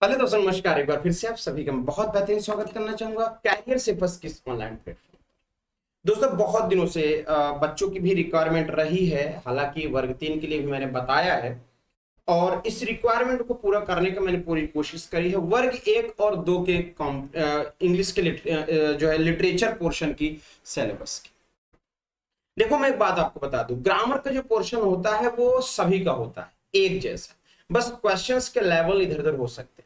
पहले दोस्तों नमस्कार। एक बार फिर से आप सभी का मैं बहुत बेहतरीन स्वागत करना चाहूंगा कैरियर से बस किस ऑनलाइन प्लेटफॉर्म। दोस्तों बहुत दिनों से बच्चों की भी रिक्वायरमेंट रही है, हालांकि वर्ग 3 के लिए भी मैंने बताया है और इस रिक्वायरमेंट को पूरा करने का मैंने पूरी कोशिश करी है। वर्ग 1 और 2 के इंग्लिश के जो है लिटरेचर पोर्शन की सिलेबस की। देखो मैं एक बात आपको बता दूं, ग्रामर का जो पोर्शन होता है वो सभी का होता है एक जैसा, बस क्वेश्चंस के लेवल इधर उधर हो सकते हैं।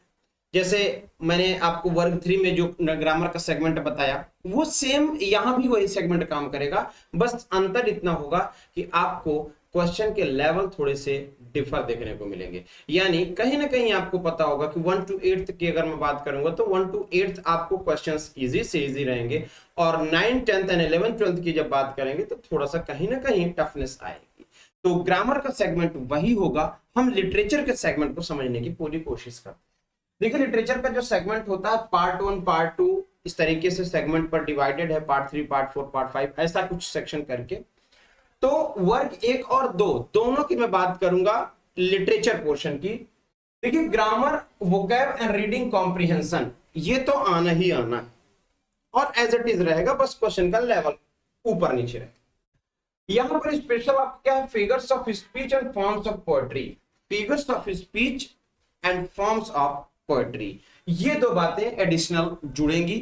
जैसे मैंने आपको वर्ग 3 में जो ग्रामर का सेगमेंट बताया वो सेम यहां भी वही सेगमेंट काम करेगा, बस अंतर इतना होगा कि आपको क्वेश्चन के लेवल थोड़े से डिफर देखने को मिलेंगे। यानी कहीं ना कहीं आपको पता होगा कि 1 to 8 की अगर मैं बात करूंगा तो 1 to 8 आपको क्वेश्चंस इजी से इजी रहेंगे और 9, 10th एंड 11th 12th की जब बात करेंगे तो थोड़ा सा कहीं ना कहीं टफनेस आएगी। तो ग्रामर का सेगमेंट वही होगा, हम लिटरेचर के सेगमेंट को समझने की पूरी कोशिश करते हैं। देखिए लिटरेचर का जो सेगमेंट होता है पार्ट 1 पार्ट 2 इस तरीके से सेगमेंट पर डिवाइडेड है, पार्ट 3 पार्ट 4 पार्ट 5 ऐसा कुछ सेक्शन करके। तो वर्ग 1 और 2 दोनों की मैं बात करूंगा लिटरेचर पोर्शन की। देखिए grammar, vocab and reading comprehension ये तो आना ही आना है और एज इट इज रहेगा, बस क्वेश्चन का लेवल ऊपर नीचे रहेगा। यहां पर स्पेशल आपको क्या है, figures of speech and forms of poetry. Figures of speech and forms of poetry, ये दो बातें एडिशनल जुड़ेंगी।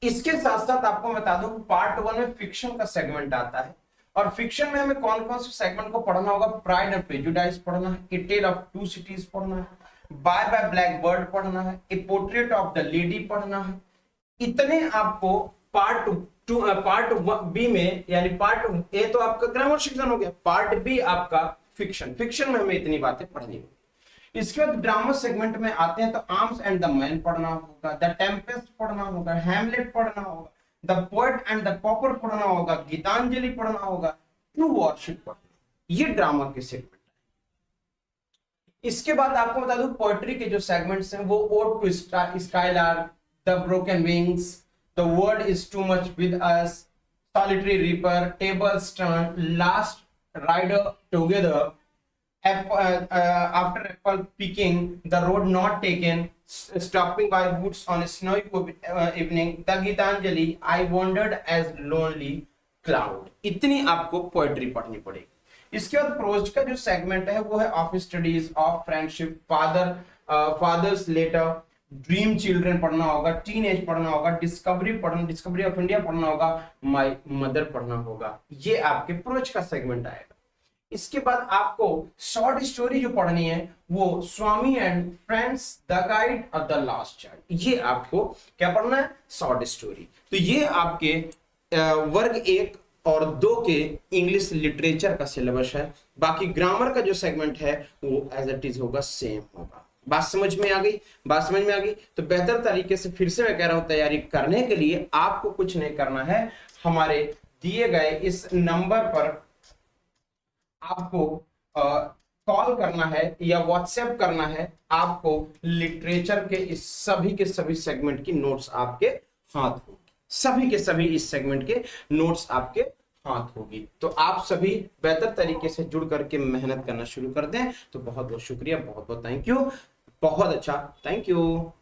इसके साथ साथ आपको बता दूं पार्ट 1 में फिक्शन का सेगमेंट आता है और फिक्शन में हमें कौन कौन से सेगमेंट को पढ़ना होगा, प्राइड एंड प्रेजुडिस पढ़ना है, ए टेल ऑफ टू सिटीज पढ़ना है, बाय बाय ब्लैक बर्ड पढ़ना है, ए पोर्ट्रेट ऑफ द लेडी पढ़ना है। इतने आपको पार्ट बी में, यानी पार्ट ए तो आपका ग्रामर सेक्शन हो गया, पार्ट बी आपका फिक्शन में हमें इतनी बातें पढ़नी होगी। इसके बाद ड्रामा सेगमेंट में आते हैं तो आर्म्स एंड द मैन पढ़ना होगा, द टेम्पेस्ट पढ़ना होगा, हैमलेट पढ़ना होगा, the poet and the pauper पढ़ना होगा, गीतांजलि पढ़ना होगा, ट्रू वॉरशिप पढ़ना। ये ड्रामा के सेगमेंट है। इसके बाद आपको बता दूं पोएट्री के जो सेगमेंट्स हैं वो ode to skylark, the broken wings, the world is too much with us, solitary reaper, tables turn, last rider together, after apple picking, the road not taken, stopping by woods on a snowy evening, the Gitanjali, I wandered as lonely cloud। इतनी आपको poetry पढ़नी पड़ेगी। इसके बाद pros का जो segment है वो है of studies, of friendship, father's letter, dream children पढ़ना होगा, टीन एज पढ़ना होगा, डिस्कवरी ऑफ इंडिया पढ़ना होगा, माय मदर पढ़ना होगा। ये आपके प्रोज का सेगमेंट आएगा। इसके बाद आपको शॉर्ट स्टोरी जो पढ़नी है वो स्वामी एंड फ्रेंड्स, द गाइड और द लास्ट चाइल्ड, ये आपको क्या पढ़ना है, शॉर्ट स्टोरी। तो ये आपके वर्ग 1 और 2 के इंग्लिश लिटरेचर का सिलेबस है। बाकी ग्रामर का जो सेगमेंट है वो एज इट इज होगा, सेम होगा। बात समझ में आ गई? बात समझ में आ गई तो बेहतर तरीके से फिर से मैं कह रहा हूं, तैयारी करने के लिए आपको कुछ नहीं करना है, हमारे दिए गए इस नंबर पर आपको कॉल करना है या व्हाट्सएप करना है। आपको लिटरेचर के इस सभी के सभी सेगमेंट की नोट्स आपके हाथ होगी, सभी के सभी इस सेगमेंट के नोट्स आपके हाथ होगी। तो आप सभी बेहतर तरीके से जुड़ करके मेहनत करना शुरू कर दें। तो बहुत बहुत शुक्रिया, बहुत बहुत थैंक यू, बहुत अच्छा, थैंक यू।